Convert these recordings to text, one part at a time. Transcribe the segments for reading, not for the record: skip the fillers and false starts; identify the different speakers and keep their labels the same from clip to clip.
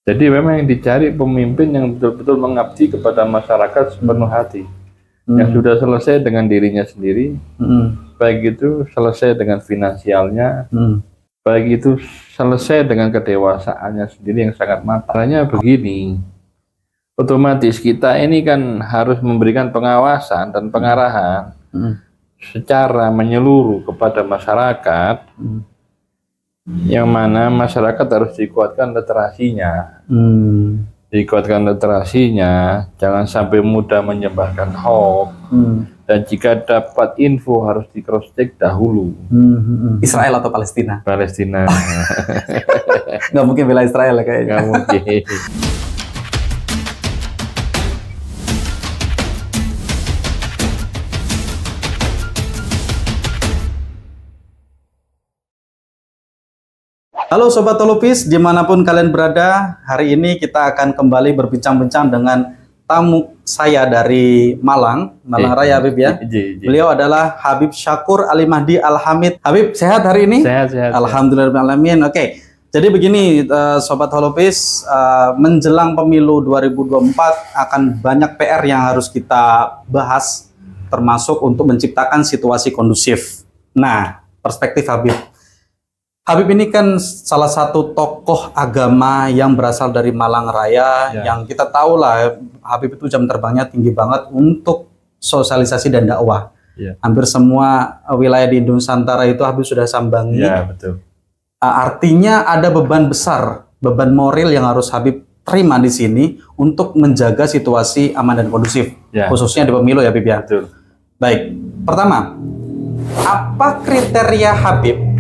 Speaker 1: Jadi memang yang dicari pemimpin yang betul-betul mengabdi kepada masyarakat sepenuh hati, yang sudah selesai dengan dirinya sendiri, baik itu selesai dengan finansialnya, baik itu selesai dengan kedewasaannya sendiri yang sangat matangnya. Begini, otomatis kita ini kan harus memberikan pengawasan dan pengarahan secara menyeluruh kepada masyarakat, yang mana masyarakat harus dikuatkan literasinya. Dikuatkan literasinya, jangan sampai mudah menyebarkan hoax, dan jika dapat info harus di cross check dahulu.
Speaker 2: Israel atau Palestina?
Speaker 1: Palestina.
Speaker 2: Nggak mungkin bela Israel ya kayaknya.
Speaker 1: Nggak mungkin.
Speaker 2: Halo Sobat Holopis, dimanapun kalian berada, hari ini kita akan kembali berbincang-bincang dengan tamu saya dari Malang Raya, Habib ya. Beliau adalah Habib Syakur Ali Mahdi Al-Hamid. Habib, sehat hari ini?
Speaker 1: Sehat.
Speaker 2: Alhamdulillahirrahmanirrahim. Oke, jadi begini Sobat Holopis, menjelang pemilu 2024 akan banyak PR yang harus kita bahas, termasuk untuk menciptakan situasi kondusif. Nah, perspektif Habib ini kan salah satu tokoh agama yang berasal dari Malang Raya, yang kita tahu lah Habib itu jam terbangnya tinggi banget untuk sosialisasi dan dakwah. Hampir semua wilayah di Nusantara itu Habib sudah sambangi.
Speaker 1: Betul.
Speaker 2: Artinya ada beban besar, beban moral yang harus Habib terima di sini untuk menjaga situasi aman dan kondusif, khususnya di pemilu ya Habib ya.
Speaker 1: Betul.
Speaker 2: Baik, pertama, apa kriteria Habib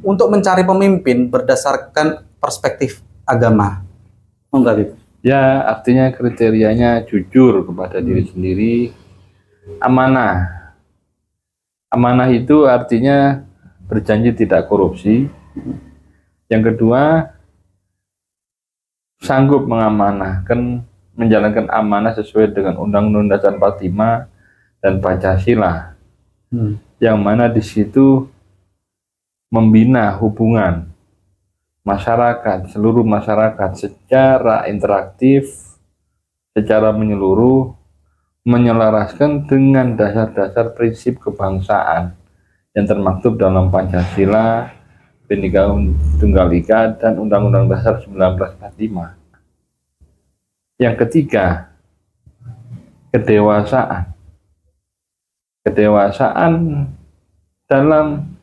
Speaker 2: untuk mencari pemimpin berdasarkan perspektif agama? Enggak, Habib?
Speaker 1: Ya, artinya kriterianya jujur kepada diri sendiri, amanah. Amanah itu artinya berjanji tidak korupsi. Yang kedua, sanggup mengamanahkan, menjalankan amanah sesuai dengan Undang-Undang Dasar 45 dan Pancasila. Yang mana di situ membina hubungan masyarakat, seluruh masyarakat secara interaktif, secara menyeluruh, menyelaraskan dengan dasar-dasar prinsip kebangsaan yang termaktub dalam Pancasila, Bhinneka Tunggal Ika, dan Undang-Undang Dasar 1945. Yang ketiga, kedewasaan. Kedewasaan dalam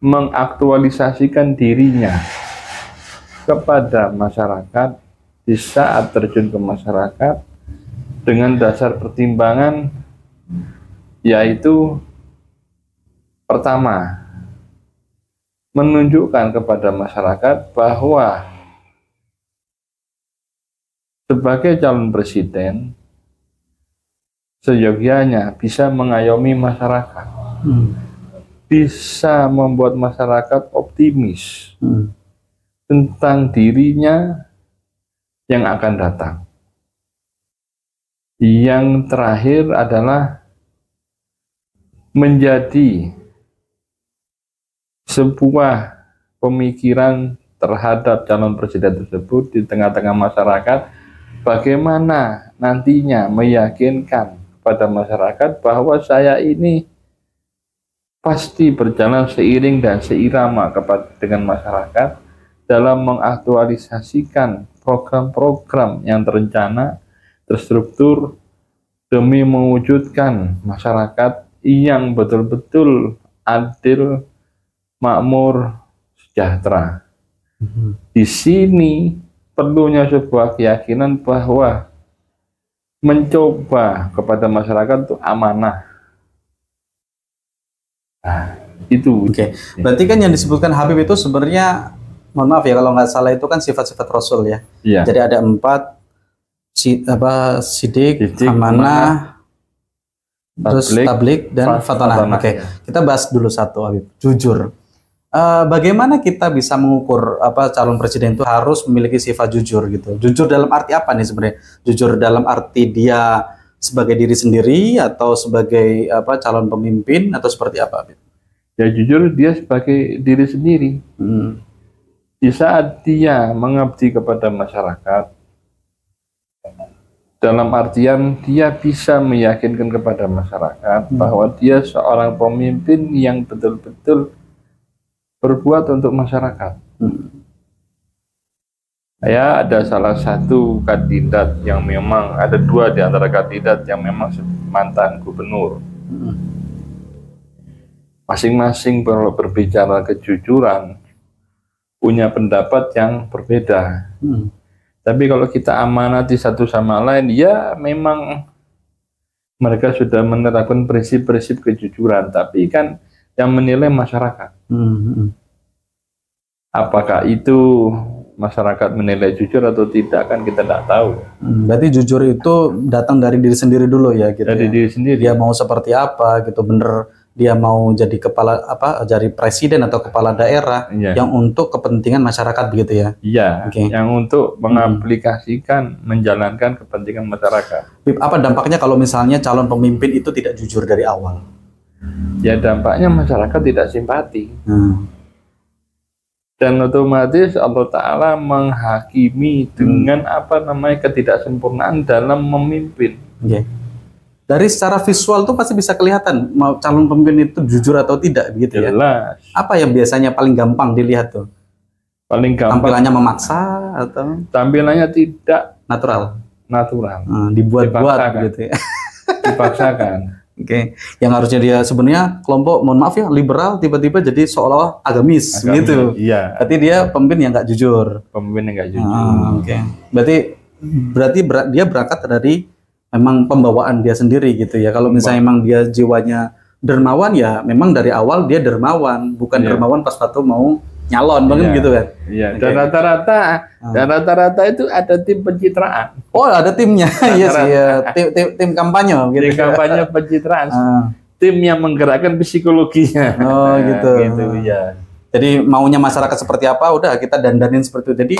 Speaker 1: mengaktualisasikan dirinya kepada masyarakat di saat terjun ke masyarakat dengan dasar pertimbangan, yaitu pertama, menunjukkan kepada masyarakat bahwa sebagai calon presiden seyogyanya bisa mengayomi masyarakat, bisa membuat masyarakat optimis tentang dirinya yang akan datang. Yang terakhir adalah menjadi sebuah pemikiran terhadap calon presiden tersebut di tengah-tengah masyarakat, bagaimana nantinya meyakinkan pada masyarakat bahwa saya ini pasti berjalan seiring dan seirama dengan masyarakat dalam mengaktualisasikan program-program yang terencana, terstruktur, demi mewujudkan masyarakat yang betul-betul adil, makmur, sejahtera. Di sini perlunya sebuah keyakinan bahwa mencoba kepada masyarakat itu amanah. Nah, itu.
Speaker 2: Oke. Berarti kan yang disebutkan Habib itu sebenarnya, mohon maaf ya kalau nggak salah, itu kan sifat-sifat Rasul ya. Jadi ada 4, sidik, amanah, terus tablik dan fatanah. Oke. Kita bahas dulu satu, Habib. Jujur. Bagaimana kita bisa mengukur calon presiden itu harus memiliki sifat jujur gitu? Jujur dalam arti apa nih sebenarnya? Jujur dalam arti dia sebagai diri sendiri atau sebagai calon pemimpin atau seperti apa?
Speaker 1: Ya jujur dia sebagai diri sendiri. Di saat dia mengabdi kepada masyarakat, dalam artian dia bisa meyakinkan kepada masyarakat bahwa dia seorang pemimpin yang betul-betul berbuat untuk masyarakat. Ya, ada salah satu kandidat yang memang, ada dua di antara kandidat yang memang mantan gubernur. Masing-masing berbicara kejujuran, punya pendapat yang berbeda. Tapi kalau kita amanati satu sama lain, ya memang mereka sudah menerapkan prinsip-prinsip kejujuran, tapi kan yang menilai masyarakat. Apakah itu masyarakat menilai jujur atau tidak, kan kita tidak tahu.
Speaker 2: Berarti jujur itu datang dari diri sendiri dulu ya, gitu.
Speaker 1: Dari diri sendiri.
Speaker 2: Dia mau seperti apa gitu, bener dia mau jadi kepala jadi presiden atau kepala daerah yang untuk kepentingan masyarakat begitu ya.
Speaker 1: Iya, yang untuk mengaplikasikan, menjalankan kepentingan masyarakat.
Speaker 2: Apa dampaknya kalau misalnya calon pemimpin itu tidak jujur dari awal?
Speaker 1: Ya dampaknya masyarakat tidak simpati. Dan otomatis Allah Ta'ala menghakimi dengan ketidaksempurnaan dalam memimpin. Dari secara visual tuh pasti bisa kelihatan mau calon pemimpin itu jujur atau tidak, begitu ya. Apa yang biasanya paling gampang dilihat tuh? Paling gampang. Tampilannya memaksa atau? Tampilannya tidak natural. Dibuat-buat gitu ya. Dipaksakan. Yang harusnya dia sebenarnya kelompok, mohon maaf ya, liberal, tiba-tiba jadi seolah-olah agamis gitu. Iya. Berarti dia pemimpin yang nggak jujur. Pemimpin yang nggak jujur. Berarti dia berangkat dari memang pembawaan dia sendiri gitu ya. Kalau misalnya memang dia jiwanya dermawan, ya memang dari awal dia dermawan, bukan dermawan pas waktu mau nyalon, gitu kan? Iya. Dan rata-rata itu ada tim pencitraan. Oh, ada timnya. Iya sih. Tim kampanye. Gitu. Tim kampanye pencitraan. Tim yang menggerakkan psikologinya. Oh, gitu. Ya. Jadi maunya masyarakat seperti apa, udah kita dandanin seperti itu. Jadi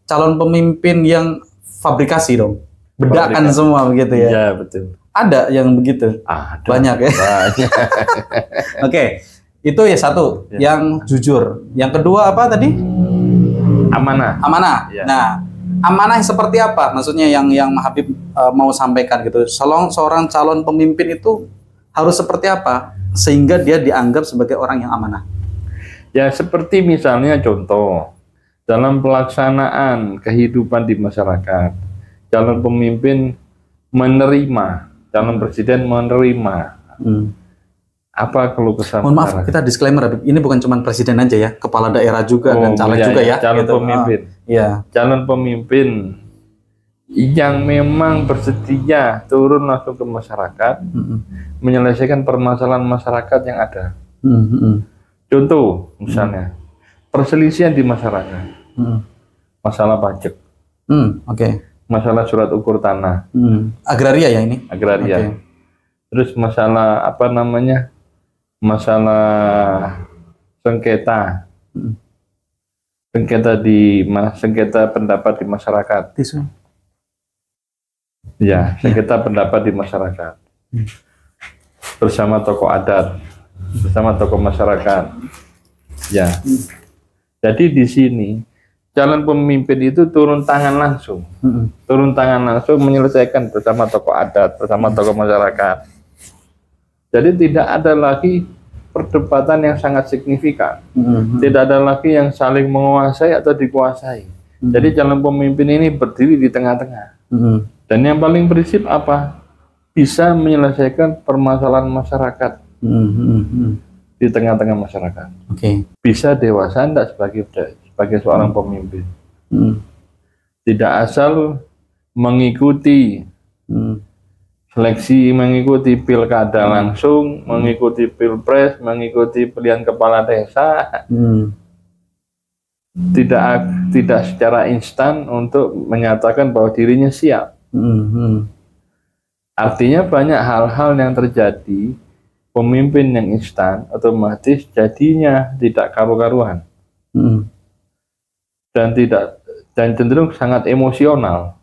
Speaker 1: calon pemimpin yang fabrikasi dong. Bedakan semua begitu ya. Iya, betul. Ada yang begitu. Banyak ya. Banyak. Itu ya satu, yang jujur. Yang kedua apa tadi? Amanah. Nah, amanah seperti apa? Maksudnya yang Habib mau sampaikan gitu. Seorang calon pemimpin itu harus seperti apa sehingga dia dianggap sebagai orang yang amanah? Ya seperti misalnya contoh dalam pelaksanaan kehidupan di masyarakat, calon pemimpin menerima, calon presiden menerima. Apa keluh kesah? Mohon maaf, kita disclaimer, ini bukan cuma presiden aja ya, kepala daerah juga dan caleg juga ya. Calon pemimpin. Calon pemimpin yang memang bersedia turun langsung ke masyarakat, menyelesaikan permasalahan masyarakat yang ada. Contoh, misalnya perselisihan di masyarakat, masalah pajak, masalah surat ukur tanah, agraria ya ini. Agraria. Terus masalah masalah sengketa, sengketa pendapat di masyarakat. Ya, sengketa pendapat di masyarakat. Bersama tokoh adat, bersama tokoh masyarakat. Ya. Jadi di sini calon pemimpin itu turun tangan langsung, menyelesaikan bersama tokoh adat, bersama tokoh masyarakat. Jadi tidak ada lagi perdebatan yang sangat signifikan, tidak ada lagi yang saling menguasai atau dikuasai. Jadi calon pemimpin ini berdiri di tengah-tengah. Dan yang paling prinsip apa? Bisa menyelesaikan permasalahan masyarakat di tengah-tengah masyarakat. Bisa dewasa enggak sebagai seorang pemimpin. Tidak asal mengikuti seleksi, mengikuti pilkada langsung, mengikuti pilpres, mengikuti pilihan kepala desa, tidak secara instan untuk menyatakan bahwa dirinya siap. Artinya banyak hal-hal yang terjadi, pemimpin yang instan otomatis jadinya tidak karu-karuan, dan cenderung sangat emosional.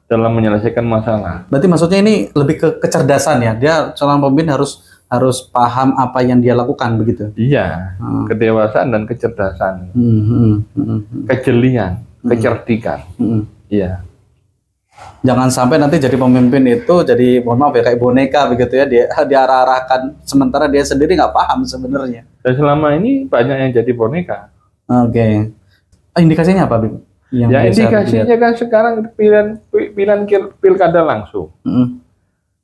Speaker 1: Dalam menyelesaikan masalah. Berarti maksudnya ini lebih ke kecerdasan ya. Dia calon pemimpin harus
Speaker 2: harus paham apa yang dia lakukan begitu.
Speaker 1: Iya, kedewasaan dan kecerdasan, kejelian, kecerdikan. Iya.
Speaker 2: Jangan sampai nanti jadi pemimpin itu jadi, mohon maaf ya, kayak boneka begitu ya, dia diarah-arahkan sementara dia sendiri nggak paham sebenarnya.
Speaker 1: Dan selama ini banyak yang jadi boneka.
Speaker 2: Oke. Indikasinya apa, Bib?
Speaker 1: Ya indikasinya kan sekarang pilihan pilkada langsung.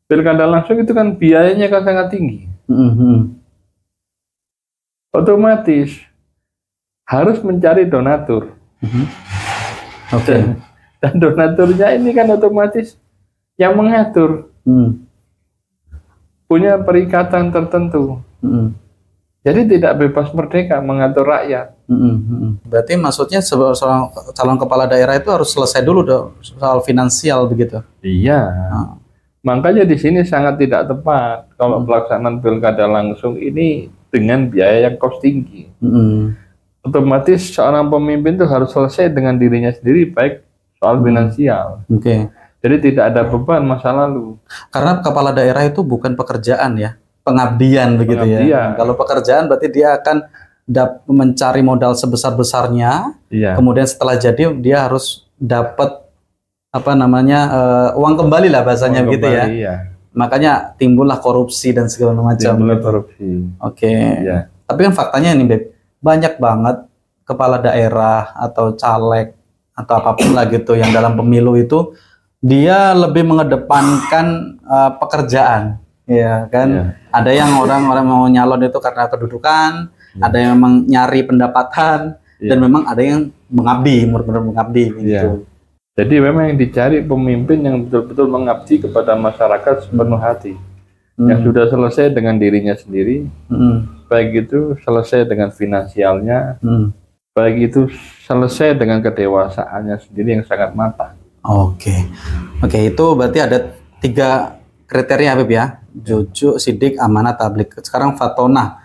Speaker 1: Pilkada langsung itu kan biayanya kan sangat tinggi. Otomatis harus mencari donatur.
Speaker 2: Oke.
Speaker 1: Dan donaturnya ini kan otomatis yang mengatur. Punya perikatan tertentu. Jadi tidak bebas merdeka mengatur rakyat.
Speaker 2: Berarti maksudnya seorang calon kepala daerah itu harus selesai dulu soal finansial begitu?
Speaker 1: Iya. Makanya di sini sangat tidak tepat kalau pelaksanaan pilkada langsung ini dengan biaya yang kos tinggi. Otomatis seorang pemimpin itu harus selesai dengan dirinya sendiri, baik soal finansial. Jadi tidak ada beban masa lalu.
Speaker 2: Karena kepala daerah itu bukan pekerjaan ya, pengabdian begitu ya. Kalau pekerjaan berarti dia akan mencari modal sebesar-besarnya. Kemudian setelah jadi dia harus dapat apa namanya uang kembali lah bahasanya begitu ya. Makanya timbullah korupsi dan segala macam. Oke. Tapi kan faktanya ini, Beb, banyak banget kepala daerah atau caleg atau apapun lah gitu yang dalam pemilu itu dia lebih mengedepankan pekerjaan, ya kan? Ada yang orang-orang mau nyalon itu karena kedudukan, ada yang memang nyari pendapatan, dan memang ada yang mengabdi, benar-benar mengabdi gitu.
Speaker 1: Jadi memang yang dicari pemimpin yang betul-betul mengabdi kepada masyarakat sepenuh hati, yang sudah selesai dengan dirinya sendiri, baik itu selesai dengan finansialnya, baik itu selesai dengan kedewasaannya sendiri yang sangat matang. Oke,
Speaker 2: itu berarti ada 3 kriteria, Habib ya: jujur, sidik, amanah, tablik. Sekarang Fatona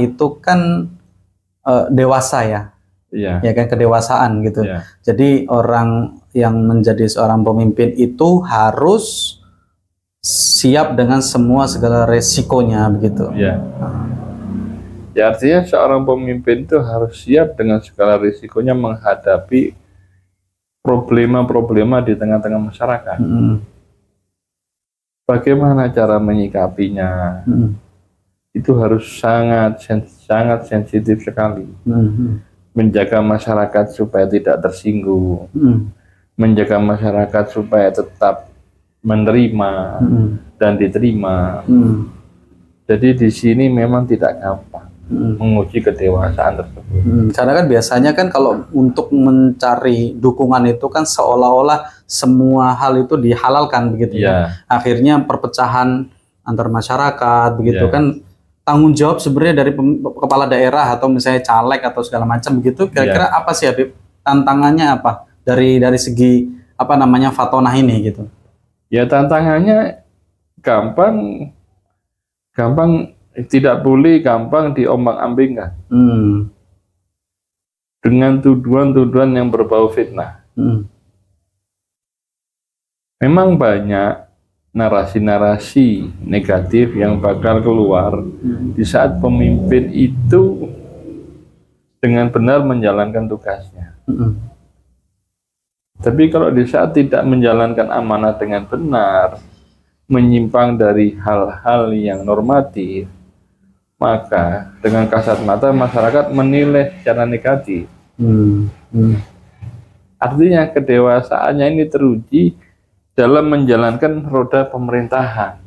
Speaker 2: itu kan dewasa ya. Ya kan, kedewasaan gitu. Jadi orang yang menjadi seorang pemimpin itu harus siap dengan segala resikonya begitu.
Speaker 1: Ya artinya seorang pemimpin itu harus siap dengan segala risikonya menghadapi problema-problema di tengah-tengah masyarakat. Bagaimana cara menyikapinya? Itu harus sangat sensitif sekali. Menjaga masyarakat supaya tidak tersinggung, menjaga masyarakat supaya tetap menerima dan diterima. Jadi di sini memang tidak gampang menguji kedewasaan tersebut.
Speaker 2: Karena kan biasanya kan kalau untuk mencari dukungan itu kan seolah-olah semua hal itu dihalalkan begitu ya. Akhirnya perpecahan antar masyarakat begitu kan. Tanggung jawab sebenarnya dari kepala daerah atau misalnya caleg atau segala macam begitu, kira-kira apa sih, Habib? Tantangannya apa dari segi apa namanya Fatona ini gitu?
Speaker 1: Ya tantangannya gampang tidak boleh gampang diombang-ambingkan dengan tuduhan-tuduhan yang berbau fitnah. Memang banyak narasi-narasi negatif yang bakal keluar di saat pemimpin itu dengan benar menjalankan tugasnya. Tapi kalau di saat tidak menjalankan amanah dengan benar, menyimpang dari hal-hal yang normatif, maka dengan kasat mata masyarakat menilai secara negatif. Artinya kedewasaannya ini teruji dalam menjalankan roda pemerintahan.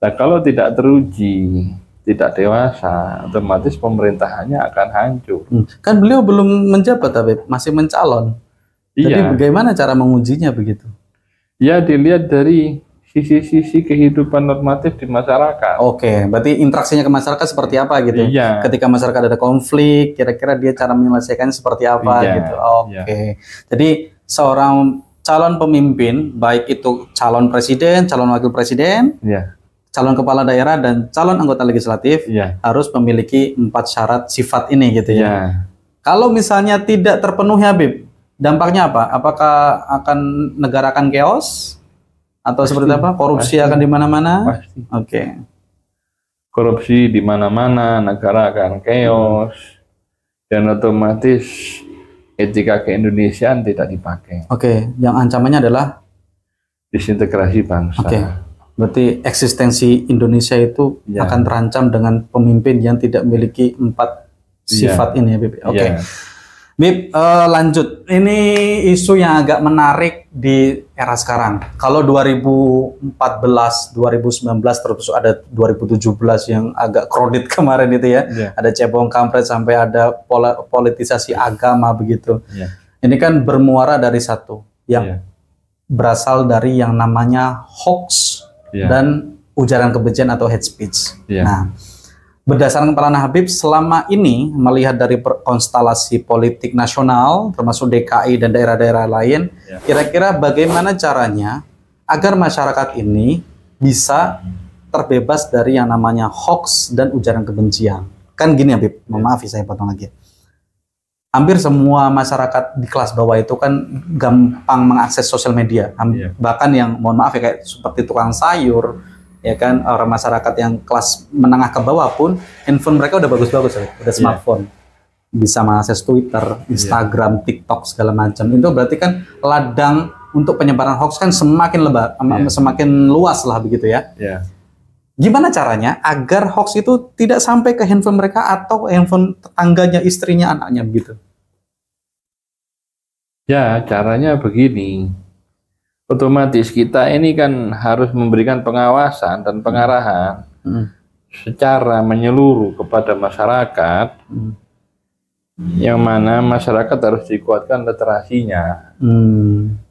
Speaker 1: Nah, kalau tidak teruji, tidak dewasa, otomatis pemerintahannya akan hancur.
Speaker 2: Kan beliau belum menjabat, tapi masih mencalon. Jadi bagaimana cara mengujinya begitu?
Speaker 1: Ya dilihat dari sisi-sisi kehidupan normatif di masyarakat.
Speaker 2: Oke, berarti interaksinya ke masyarakat seperti apa gitu? Ketika masyarakat ada konflik, kira-kira dia cara menyelesaikannya seperti apa gitu? Oke, jadi seorang calon pemimpin, baik itu calon presiden, calon wakil presiden, calon kepala daerah, dan calon anggota legislatif, harus memiliki 4 syarat sifat ini gitu ya. Kalau misalnya tidak terpenuhi, Habib, dampaknya apa? Apakah negara akan chaos? Atau seperti apa? Korupsi akan di mana-mana?
Speaker 1: Pasti.
Speaker 2: Oke.
Speaker 1: Korupsi di mana-mana, negara akan chaos, dan otomatis etika keindonesiaan tidak dipakai.
Speaker 2: Oke, yang ancamannya adalah
Speaker 1: disintegrasi bangsa.
Speaker 2: Oke. Berarti eksistensi Indonesia itu akan terancam dengan pemimpin yang tidak memiliki 4 sifat ini ya, Bib. Oke. Bib, lanjut. Ini isu yang agak menarik di era sekarang. Kalau 2014, 2019, terus ada 2017 yang agak kredit kemarin itu ya. Ada cebong kampret sampai ada politisasi agama begitu. Ini kan bermuara dari satu yang berasal dari yang namanya hoax dan ujaran kebencian atau hate speech. Nah, berdasarkan pengalaman Habib selama ini melihat dari konstelasi politik nasional termasuk DKI dan daerah-daerah lain, kira-kira bagaimana caranya agar masyarakat ini bisa terbebas dari yang namanya hoax dan ujaran kebencian? Kan gini Habib, maaf saya potong lagi. Hampir semua masyarakat di kelas bawah itu kan gampang mengakses sosial media, bahkan yang mohon maaf ya kayak seperti tukang sayur, ya kan, orang masyarakat yang kelas menengah ke bawah pun handphone mereka udah bagus-bagus, udah smartphone, bisa mengakses Twitter, Instagram, TikTok segala macam. Itu berarti kan ladang untuk penyebaran hoax kan semakin lebar, semakin luas lah begitu ya. Gimana caranya agar hoax itu tidak sampai ke handphone mereka atau handphone tetangganya, istrinya, anaknya begitu?
Speaker 1: Ya, caranya begini. Otomatis kita ini kan harus memberikan pengawasan dan pengarahan secara menyeluruh kepada masyarakat, yang mana masyarakat harus dikuatkan literasinya.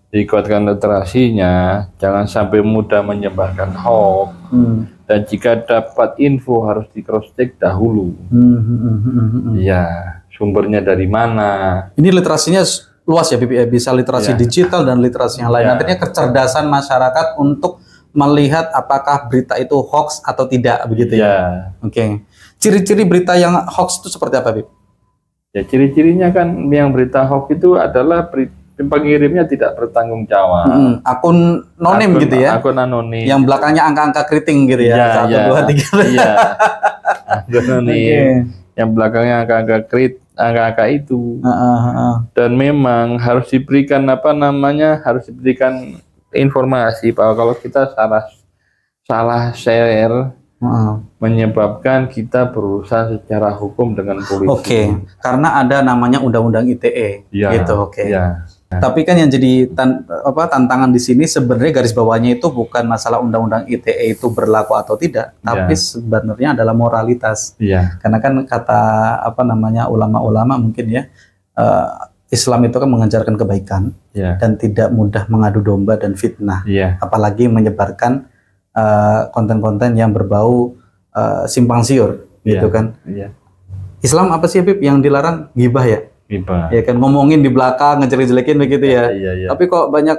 Speaker 1: Dikuatkan literasinya, jangan sampai mudah menyebarkan hoax. Dan jika dapat info harus di cross check dahulu. Ya, sumbernya dari mana?
Speaker 2: Ini literasinya luas ya, bisa literasi digital dan literasi yang lain. Nantinya kecerdasan masyarakat untuk melihat apakah berita itu hoax atau tidak begitu ya. Oke. Ciri-ciri berita yang hoax itu seperti apa, Bib?
Speaker 1: Ya, ciri-cirinya kan yang berita hoax itu adalah pengirimnya tidak bertanggung jawab.
Speaker 2: Akun nonim gitu ya.
Speaker 1: Akun anonim.
Speaker 2: Yang belakangnya angka-angka keriting gitu ya. 1, 2, 3.
Speaker 1: Iya. Akun anonim. Yang belakangnya angka-angka itu. Dan memang harus diberikan harus diberikan informasi bahwa kalau kita salah share menyebabkan kita berusaha secara hukum dengan polisi.
Speaker 2: Karena ada namanya Undang-Undang ITE gitu. Tapi kan yang jadi tantangan di sini sebenarnya garis bawahnya itu bukan masalah Undang-Undang ITE itu berlaku atau tidak, tapi sebenarnya adalah moralitas. Karena kan kata ulama-ulama mungkin ya, Islam itu kan mengajarkan kebaikan dan tidak mudah mengadu domba dan fitnah, apalagi menyebarkan konten-konten yang berbau simpang siur, gitu kan. Islam apa sih, Habib, yang dilarang? Ghibah ya? Ya kan, ngomongin di belakang, ngejelek-jelekin begitu ya. Tapi kok banyak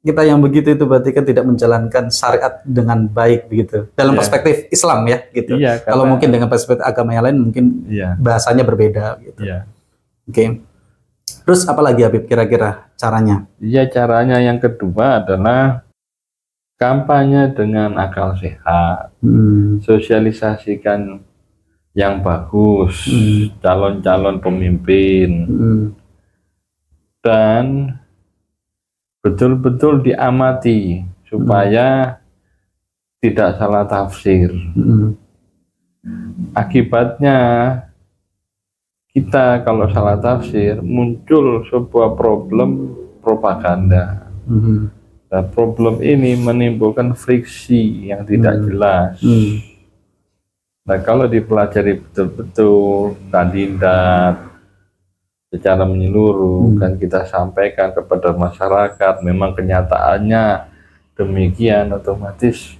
Speaker 2: kita yang begitu itu berarti kan tidak menjalankan syariat dengan baik begitu. Dalam perspektif Islam ya gitu. Kalau mungkin dengan perspektif agama yang lain mungkin bahasanya berbeda gitu. Terus apa lagi, Habib, kira-kira caranya?
Speaker 1: Caranya yang kedua adalah kampanye dengan akal sehat. Sosialisasikan yang bagus, calon-calon pemimpin, dan betul-betul diamati supaya tidak salah tafsir. Akibatnya kita kalau salah tafsir muncul sebuah problem propaganda. Nah, problem ini menimbulkan friksi yang tidak jelas. Nah, kalau dipelajari betul-betul kandidat secara menyeluruh, kan kita sampaikan kepada masyarakat, memang kenyataannya demikian, otomatis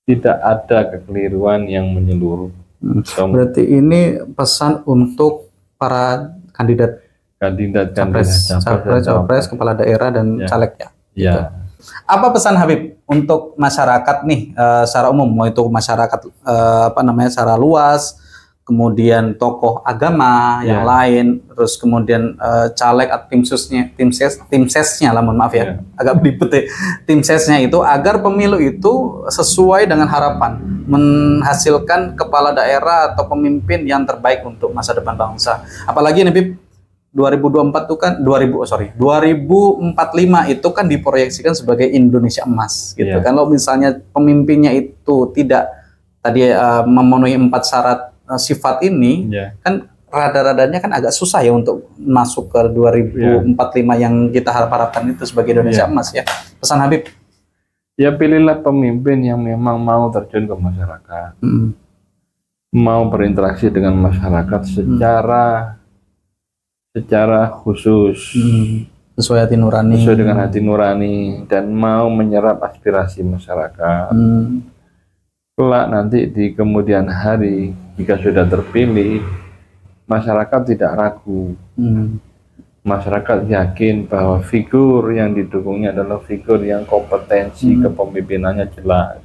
Speaker 1: tidak ada kekeliruan yang menyeluruh.
Speaker 2: Berarti ini pesan untuk para kandidat capres, kepala daerah dan caleg ya. Gitu. Apa pesan Habib untuk masyarakat nih secara umum, mau itu masyarakat secara luas, kemudian tokoh agama yang lain, terus kemudian caleg atau tim sesnya lah, mohon maaf ya, agak belibet ya, tim sesnya itu agar pemilu itu sesuai dengan harapan, menghasilkan kepala daerah atau pemimpin yang terbaik untuk masa depan bangsa. Apalagi nih Bib, 2024 itu kan 2045 itu kan diproyeksikan sebagai Indonesia emas gitu. Kalau misalnya pemimpinnya itu tidak tadi memenuhi 4 syarat sifat ini, kan rada-radanya kan agak susah ya untuk masuk ke 2045 yang kita harapkan itu sebagai Indonesia emas ya. Pesan Habib?
Speaker 1: Ya pilihlah pemimpin yang memang mau terjun ke masyarakat, mau berinteraksi dengan masyarakat secara khusus,
Speaker 2: sesuai hati nurani,
Speaker 1: sesuai dengan hati nurani, dan mau menyerap aspirasi masyarakat. Kelak nanti di kemudian hari, jika sudah terpilih, masyarakat tidak ragu. Masyarakat yakin bahwa figur yang didukungnya adalah figur yang kompetensi kepemimpinannya jelas.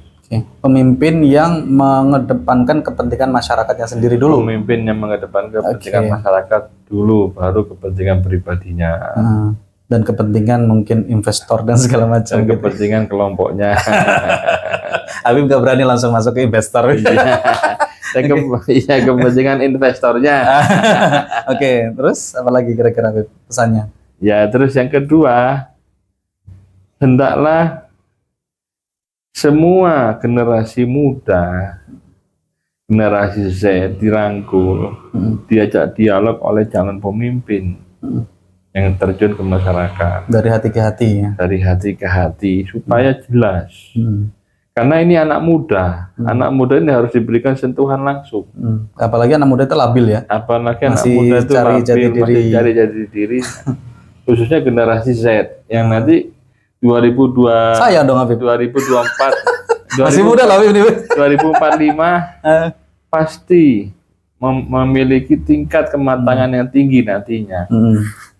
Speaker 2: Pemimpin yang mengedepankan kepentingan masyarakatnya sendiri dulu.
Speaker 1: Pemimpin yang mengedepankan kepentingan masyarakat dulu, baru kepentingan pribadinya.
Speaker 2: Dan kepentingan mungkin investor dan segala macam.
Speaker 1: Dan kepentingan kelompoknya.
Speaker 2: Habib nggak berani langsung masuk ke investor.
Speaker 1: Iya, kepentingan investornya.
Speaker 2: Oke, terus apa lagi kira-kira Habib pesannya?
Speaker 1: Ya, terus yang kedua, hendaklah semua generasi muda, generasi Z dirangkul, diajak dialog oleh calon pemimpin yang terjun ke masyarakat.
Speaker 2: Dari hati ke hati ya?
Speaker 1: Dari hati ke hati, supaya jelas. Karena ini anak muda. Anak muda ini harus diberikan sentuhan langsung.
Speaker 2: Apalagi anak muda itu labil ya?
Speaker 1: Apalagi anak muda itu masih cari jati diri. Khususnya generasi Z, yang nanti 2002,
Speaker 2: saya dong Habib.
Speaker 1: 2024
Speaker 2: masih muda lah Habib.
Speaker 1: 2045 pasti memiliki tingkat kematangan yang tinggi nantinya.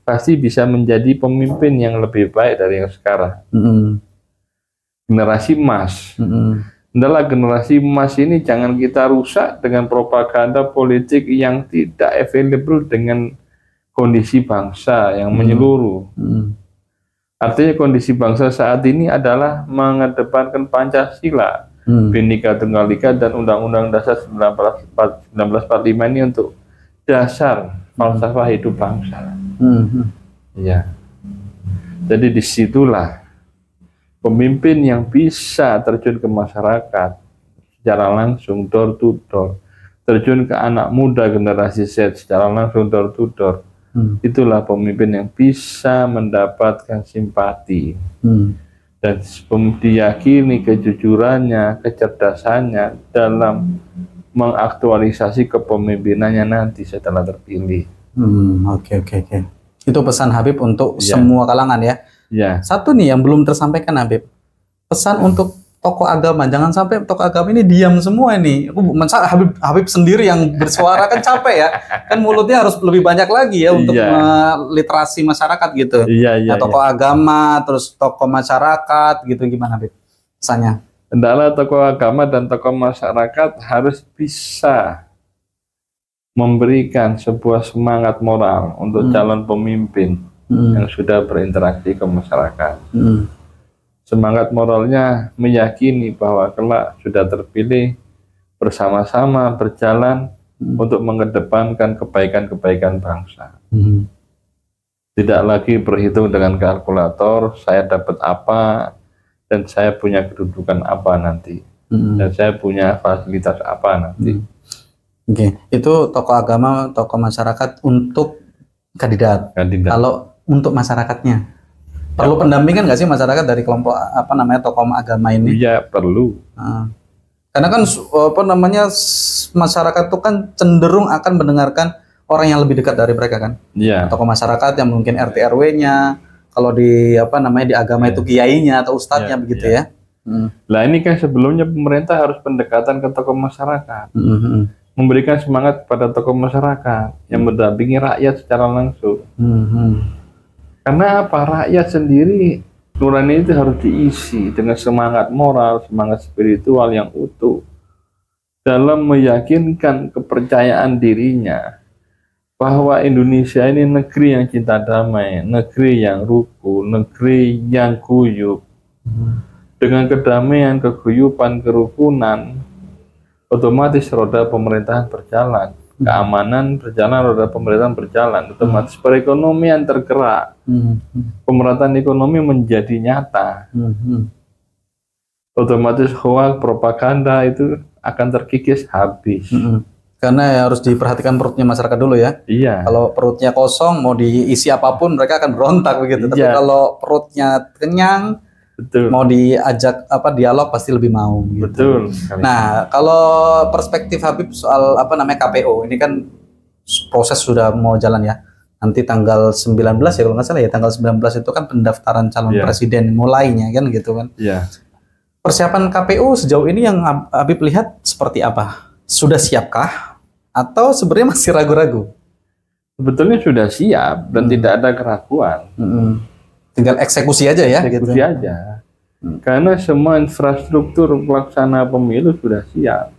Speaker 1: Pasti bisa menjadi pemimpin yang lebih baik dari yang sekarang. Generasi emas. Adalah generasi emas ini jangan kita rusak dengan propaganda politik yang tidak available dengan kondisi bangsa yang menyeluruh. Artinya kondisi bangsa saat ini adalah mengedepankan Pancasila, Bhinneka Tunggal Ika, dan Undang-Undang Dasar 1945 ini untuk dasar falsafah hidup bangsa. Ya. Jadi disitulah pemimpin yang bisa terjun ke masyarakat secara langsung, door to door, terjun ke anak muda generasi Z secara langsung, door to door. Itulah pemimpin yang bisa mendapatkan simpati dan diyakini kejujurannya, kecerdasannya dalam mengaktualisasi kepemimpinannya nanti setelah terpilih.
Speaker 2: Oke. Itu pesan Habib untuk semua kalangan ya. Satu nih yang belum tersampaikan Habib, pesan untuk tokoh agama, jangan sampai tokoh agama ini diam semua ini. Habib sendiri yang bersuara kan capek ya, kan mulutnya harus lebih banyak lagi ya untuk literasi masyarakat gitu. Tokoh agama, terus tokoh masyarakat gitu, gimana Habib pesannya?
Speaker 1: Hendaklah tokoh agama dan tokoh masyarakat harus bisa memberikan sebuah semangat moral untuk calon pemimpin yang sudah berinteraksi ke masyarakat. Semangat moralnya meyakini bahwa kelak sudah terpilih, bersama-sama berjalan untuk mengedepankan kebaikan-kebaikan bangsa. Tidak lagi berhitung dengan kalkulator, saya dapat apa, dan saya punya kedudukan apa nanti, dan saya punya fasilitas apa nanti.
Speaker 2: Itu tokoh agama, tokoh masyarakat untuk kandidat. Kalau untuk masyarakatnya, perlu pendampingan nggak sih masyarakat dari kelompok tokoh agama ini?
Speaker 1: Iya, perlu.
Speaker 2: Karena kan masyarakat itu kan cenderung akan mendengarkan orang yang lebih dekat dari mereka kan. Tokoh masyarakat yang mungkin RT RW-nya, kalau di di agama itu kiainya atau ustadznya begitu ya.
Speaker 1: Nah ini kan sebelumnya pemerintah harus pendekatan ke tokoh masyarakat, memberikan semangat kepada tokoh masyarakat yang mendampingi rakyat secara langsung. Karena apa? Rakyat sendiri nurani itu harus diisi dengan semangat moral, semangat spiritual yang utuh. dalam meyakinkan kepercayaan dirinya bahwa Indonesia ini negeri yang cinta damai, negeri yang rukun, negeri yang guyup. Dengan kedamaian, keguyupan, kerukunan, otomatis roda pemerintahan berjalan. Keamanan berjalan, roda pemerintahan berjalan. Otomatis perekonomian tergerak. Pemerataan ekonomi menjadi nyata. Otomatis hoax, propaganda itu akan terkikis habis.
Speaker 2: Karena harus diperhatikan perutnya masyarakat dulu ya.
Speaker 1: Iya.
Speaker 2: Kalau perutnya kosong, mau diisi apapun mereka akan berontak begitu. Tapi kalau perutnya kenyang, betul, mau diajak dialog pasti lebih mau. Gitu.
Speaker 1: Betul.
Speaker 2: Nah, kalau perspektif Habib soal KPU ini kan proses sudah mau jalan ya. Nanti tanggal 19 ya kalau nggak salah ya, tanggal 19 itu kan pendaftaran calon presiden mulainya kan gitu kan.
Speaker 1: Iya.
Speaker 2: Persiapan KPU sejauh ini yang Habib lihat seperti apa? Sudah siapkah? Atau sebenarnya masih ragu-ragu?
Speaker 1: Sebetulnya sudah siap dan tidak ada keraguan.
Speaker 2: Tinggal eksekusi aja ya?
Speaker 1: Eksekusi gitu aja. Karena semua infrastruktur pelaksana pemilu sudah siap.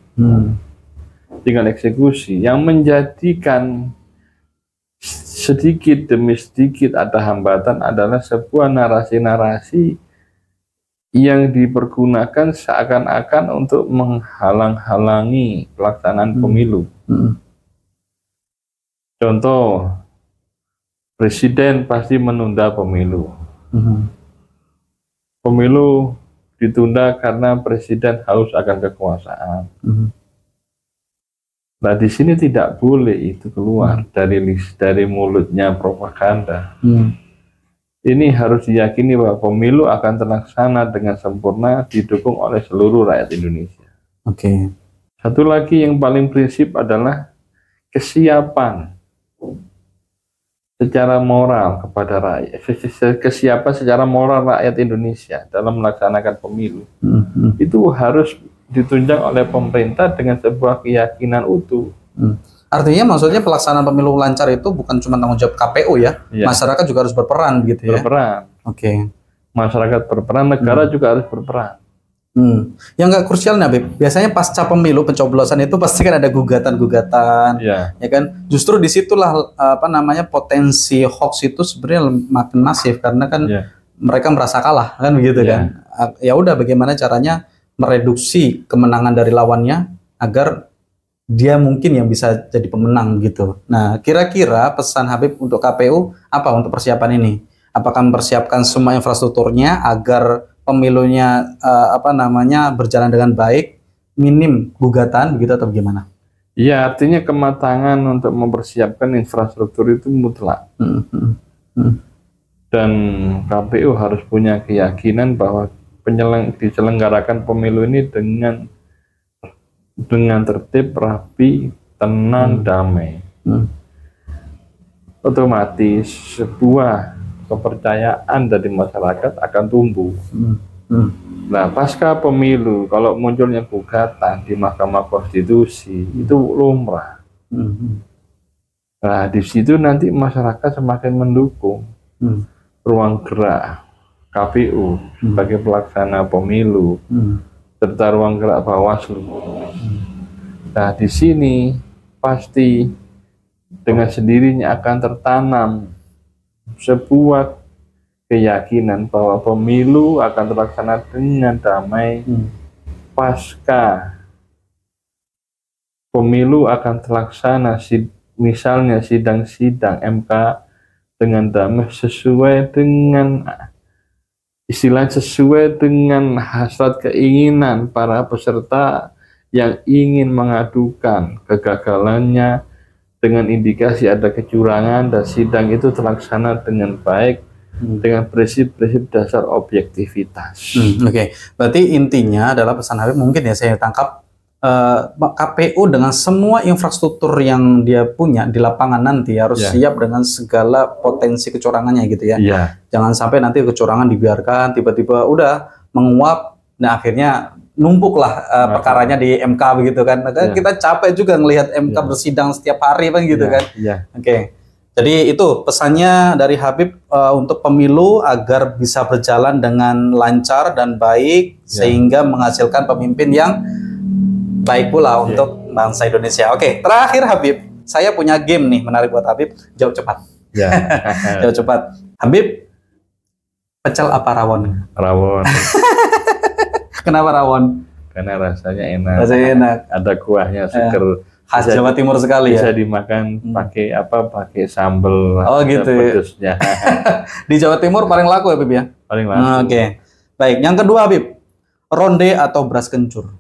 Speaker 1: Tinggal eksekusi. Yang menjadikan sedikit demi sedikit ada hambatan adalah sebuah narasi-narasi yang dipergunakan seakan-akan untuk menghalang-halangi pelaksanaan pemilu. Contoh, presiden pasti menunda pemilu. Pemilu ditunda karena presiden haus akan kekuasaan. Nah, di sini tidak boleh itu keluar dari mulutnya propaganda. Ini harus diyakini bahwa pemilu akan terlaksana dengan sempurna, didukung oleh seluruh rakyat Indonesia.
Speaker 2: Oke.
Speaker 1: Satu lagi yang paling prinsip adalah kesiapan secara moral kepada rakyat, kesiapan secara moral rakyat Indonesia dalam melaksanakan pemilu. Itu harus ditunjang oleh pemerintah dengan sebuah keyakinan utuh.
Speaker 2: Artinya maksudnya pelaksanaan pemilu lancar itu bukan cuma tanggung jawab KPU ya, masyarakat juga harus berperan gitu ya.
Speaker 1: Berperan.
Speaker 2: Oke.
Speaker 1: Masyarakat berperan, negara juga harus berperan.
Speaker 2: Yang nggak krusial nih Habib, biasanya pasca pemilu pencoblosan itu pasti kan ada gugatan-gugatan, ya kan. Justru disitulah potensi hoax itu sebenarnya makin masif karena kan mereka merasa kalah kan begitu kan. Ya udah bagaimana caranya mereduksi kemenangan dari lawannya agar dia mungkin yang bisa jadi pemenang gitu. Nah, kira-kira pesan Habib untuk KPU apa untuk persiapan ini? Apakah mempersiapkan semua infrastrukturnya agar pemilunya berjalan dengan baik, minim gugatan begitu atau bagaimana?
Speaker 1: Iya, artinya kematangan untuk mempersiapkan infrastruktur itu mutlak. Dan KPU harus punya keyakinan bahwa diselenggarakan pemilu ini dengan tertib, rapi, tenang, damai. Otomatis sebuah kepercayaan dari masyarakat akan tumbuh. Nah, pasca pemilu kalau munculnya gugatan di Mahkamah Konstitusi itu lumrah. Nah, di situ nanti masyarakat semakin mendukung ruang gerak KPU sebagai pelaksana pemilu serta ruang gerak Bawaslu. Nah, di sini pasti dengan sendirinya akan tertanam sebuah keyakinan bahwa pemilu akan terlaksana dengan damai. Pasca pemilu akan terlaksana misalnya sidang-sidang MK dengan damai sesuai dengan sesuai dengan hasrat keinginan para peserta yang ingin mengadukan kegagalannya dengan indikasi ada kecurangan, dan sidang itu terlaksana dengan baik dengan prinsip-prinsip dasar objektivitas.
Speaker 2: Oke. Berarti intinya adalah pesan Habib mungkin ya saya tangkap, KPU dengan semua infrastruktur yang dia punya di lapangan nanti harus siap dengan segala potensi kecurangannya gitu ya. Jangan sampai nanti kecurangan dibiarkan tiba-tiba udah menguap, nah akhirnya numpuklah perkaranya di MK begitu kan. Kita capek juga ngelihat MK bersidang setiap hari kan gitu kan. Oke. Jadi itu pesannya dari Habib untuk pemilu agar bisa berjalan dengan lancar dan baik sehingga menghasilkan pemimpin yang baik pula untuk bangsa Indonesia. Oke, terakhir Habib, saya punya game nih menarik buat Habib. Jawab cepat.
Speaker 1: Ya.
Speaker 2: Jawab cepat. Habib, pecel apa rawon?
Speaker 1: Rawon.
Speaker 2: Kenapa rawon?
Speaker 1: Karena rasanya enak.
Speaker 2: Rasanya enak.
Speaker 1: Ada kuahnya seger.
Speaker 2: Khas Jawa Timur sekali
Speaker 1: bisa
Speaker 2: ya.
Speaker 1: Bisa dimakan pakai apa? Pakai sambal.
Speaker 2: Oh gitu.
Speaker 1: Pedesnya.
Speaker 2: Di Jawa Timur paling laku ya Habib ya.
Speaker 1: Paling laku.
Speaker 2: Oke. Baik, yang kedua Habib, ronde atau beras kencur?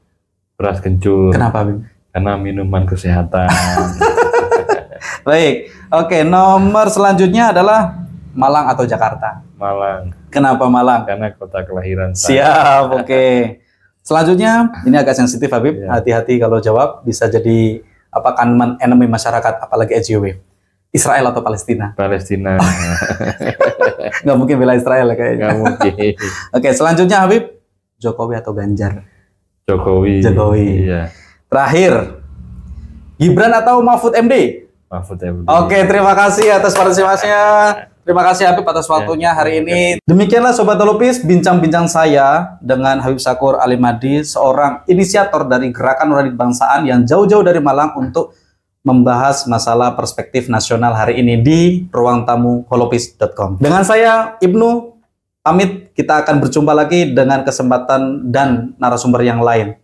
Speaker 1: Beras kencur.
Speaker 2: Kenapa Habib?
Speaker 1: Karena minuman kesehatan.
Speaker 2: Baik. Oke, nomor selanjutnya adalah Malang atau Jakarta?
Speaker 1: Malang.
Speaker 2: Kenapa Malang?
Speaker 1: Karena kota kelahiran saya.
Speaker 2: Siap, oke. Selanjutnya, ini agak sensitif Habib.
Speaker 1: Ya.
Speaker 2: Hati-hati kalau jawab bisa jadi kan enemy masyarakat, apalagi SJW. Israel atau Palestina?
Speaker 1: Palestina.
Speaker 2: Nggak mungkin bela Israel kayaknya.
Speaker 1: Nggak mungkin.
Speaker 2: Oke, selanjutnya Habib, Jokowi atau Ganjar?
Speaker 1: Jokowi. Iya.
Speaker 2: Terakhir, Gibran atau Mahfud MD?
Speaker 1: Mahfud MD.
Speaker 2: Oke, terima kasih atas partisipasinya. Terima kasih Habib atas waktunya hari ini. Demikianlah Sobat Holopis, bincang-bincang saya dengan Habib Syakur Alimadi, seorang inisiator dari Gerakan Nurani Kebangsaan yang jauh-jauh dari Malang untuk membahas masalah perspektif nasional hari ini di ruang tamu holopis.com. Dengan saya Ibnu pamit, kita akan berjumpa lagi dengan kesempatan dan narasumber yang lain.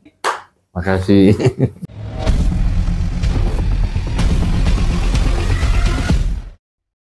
Speaker 1: Makasih.